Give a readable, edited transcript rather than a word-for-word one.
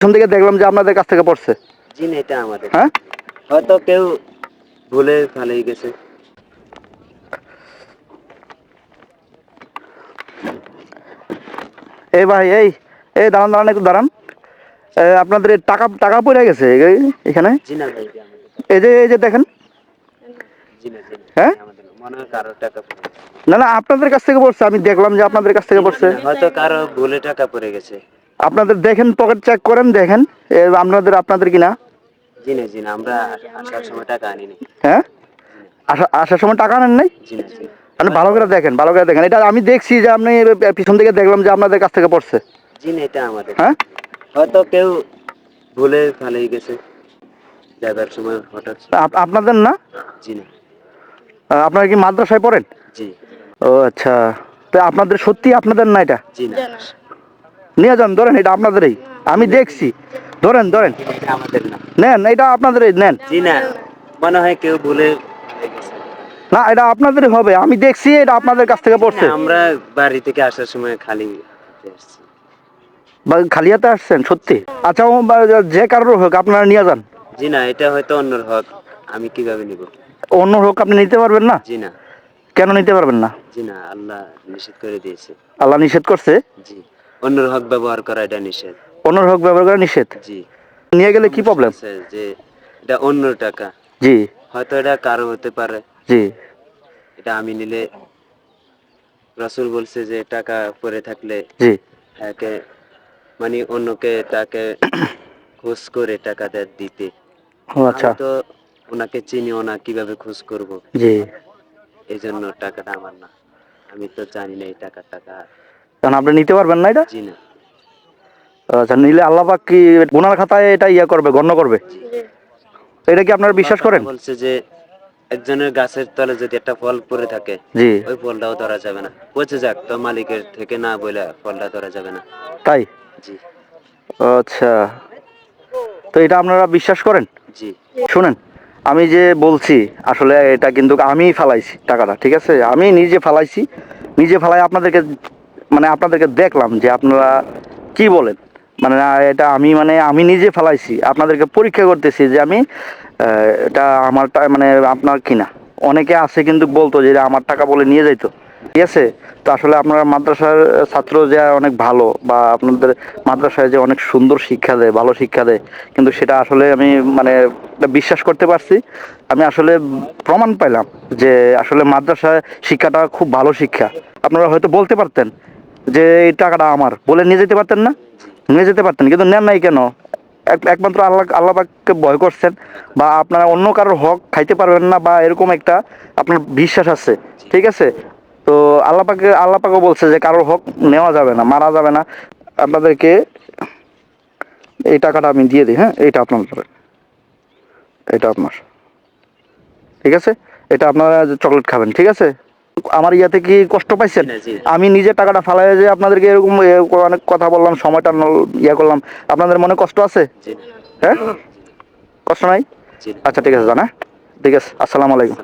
প্রথম থেকে দেখলাম যে আপনাদের কাছ থেকে পড়ছে। জি না, এটা আমাদের। হ্যাঁ, হয়তো কেউ ভুলে ফেলেই গেছে। এই ভাই, এই দাঁড়ান দাঁড়ান, একটু দাঁড়ান। আপনাদের টাকা টাকা পড়ে গেছে এখানে। জি না ভাই, এটা আমাদের। এই যে দেখেন। জি না, জি না, হ্যাঁ, আমাদের মনে হয় কারো টাকা পড়ে গেছে। না না, আপনাদের কাছ থেকে পড়ছে। আমি দেখলাম যে আপনাদের কাছ থেকে পড়ছে। হয়তো কারো ভুলে টাকা পড়ে গেছে। আপনাদের দেখেন, পকেট চেক করেন, দেখেন আপনাদের কিনা। জি না, জি না, আমরা আসার সময় টাকা আনিনি। হ্যাঁ, জি না, আসার সময় টাকা আনেন নাই? জি না, জি না। মানে ভালো করে দেখেন, ভালো করে দেখেন। এটা আমি দেখছি যে আপনি পিছন থেকে দেখলাম যে আপনাদের কাছ থেকে পড়ছে। জি না, এটা আমাদের। হ্যাঁ, হয়তো কেউ ভুলে ফেলেই গেছে যাবার সময় হঠাৎ। আপনাদের না? জি না। আপনারা কি মাদ্রাসায় পড়েন? জি। ও আচ্ছা, তো আপনাদের সত্যি আপনাদের না এটা? জি না, নিয়ে যান, ধরেন, এটা আপনাদেরই। আমি দেখছি। ধরেন ধরেন, এটা আমাদের না। নেন, এটা আপনাদেরই, নেন। জি না, মনে হয় কেউ ভুলে ফেলে গেছে। না, এটা আপনাদেরই হবে। আমি দেখছি এটা আপনাদের কাছ থেকে পড়ছে। না, আমরা বাড়ি থেকে আসার সময় খালি হাতে আসছি। বা খালি হাতে আসছেন সত্যি? আচ্ছা, যে কারোর হোক, আপনারা নিয়ে যান। জি না, এটা হয়তো অন্যর হক। আমি কিভাবে নিব? অন্য হোক, আপনি নিতে পারবেন না? জি না, কেন নিতে পারবেন না? জি না, আল্লাহ নিষেধ করে দিয়েছে। আল্লাহ নিষেধ করছে? জি, অন্যর হক ব্যবহার করা এটা নিষেধ। অন্যর হক ব্যবহার করা নিষেধ। জি। নিয়ে গেলে কি সমস্যা প্রবলেম? আছে যে এটা অন্যর টাকা, জি হয়তো এটা কারো হতে পারে। জি এটা আমি নিলে রাসূল বলছে যে টাকা পড়ে থাকলে জি। একে মানে অন্যকে তাকে খোঁজ করে টাকা দিতে। ও আমি আচ্ছা। তো ওনাকে চিনিও না, কিভাবে খোঁজ করব? জি। এই জন্য টাকাটা আমার না। আমি তো জানি না এই টাকা। কারণ আপনি নিতে পারবেন না এটা? জি না। আচ্ছা, নিলে আল্লাহ পাক কি গুনার খাতায় এটা করবে, গণ্য করবে? জি। এটা কি আপনারা বিশ্বাস করেন? বলছে যে একজনের গাছের তলে যদি একটা ফল পড়ে থাকে, জি। ওই ফলটাও ধরা যাবে না। পচে যাক, তো মালিকের থেকে না বলে ফলটা ধরা যাবে না। তাই? জি। আচ্ছা, তো এটা আপনারা বিশ্বাস করেন? জি। শুনেন, আমি যে বলছি, আসলে এটা কিন্তু আমি ফালাইছি টাকাটা, ঠিক আছে? আমি নিজে ফালাইছি। নিজে ফালাই আপনাদেরকে দেখলাম যে আপনারা কি বলেন। মানে এটা আমি নিজে ফালাইছি। আপনাদেরকে পরীক্ষা করতেছি যে আমি এটা মানে আপনার কিনা। অনেকে আছে কিন্তু বলতো যে এটা আমার টাকা বলে নিয়ে যাইতো, ঠিক আছে? তো আসলে আপনারা মাদ্রাসার ছাত্র যে অনেক ভালো, বা আপনাদের মাদ্রাসায় যে অনেক সুন্দর শিক্ষা দেয়, ভালো শিক্ষা দেয়, কিন্তু সেটা আসলে আমি মানে বিশ্বাস করতে পারছি। আমি আসলে প্রমাণ পাইলাম যে আসলে মাদ্রাসায় শিক্ষাটা খুব ভালো শিক্ষা। আপনারা হয়তো বলতে পারতেন যে এই টাকাটা আমার বলে নিয়ে যেতে পারতেন না? নিয়ে যেতে পারতেন, কিন্তু নেন নাই কেন? একমাত্র আল্লাহ পাককে ভয় করছেন, বা আপনারা অন্য কারোর হক খাইতে পারবেন না, বা এরকম একটা আপনার বিশ্বাস আছে, ঠিক আছে? তো আল্লাহ পাকও বলছে যে কারোর হক নেওয়া যাবে না, মারা যাবে না। আপনাদেরকে এই টাকাটা আমি দিয়ে দিই। হ্যাঁ, এইটা আপনার, এটা আপনার, ঠিক আছে? এটা আপনারা চকলেট খাবেন, ঠিক আছে? আমার ইয়াতে কি কষ্ট পাইছেন? আমি নিজে টাকাটা ফালাই যে আপনাদেরকে এরকম অনেক কথা বললাম, সময়টা করলাম, আপনাদের মনে কষ্ট আছে? হ্যাঁ, কষ্ট নাই? আচ্ছা, ঠিক আছে, জানা, ঠিক আছে। আসসালামু আলাইকুম।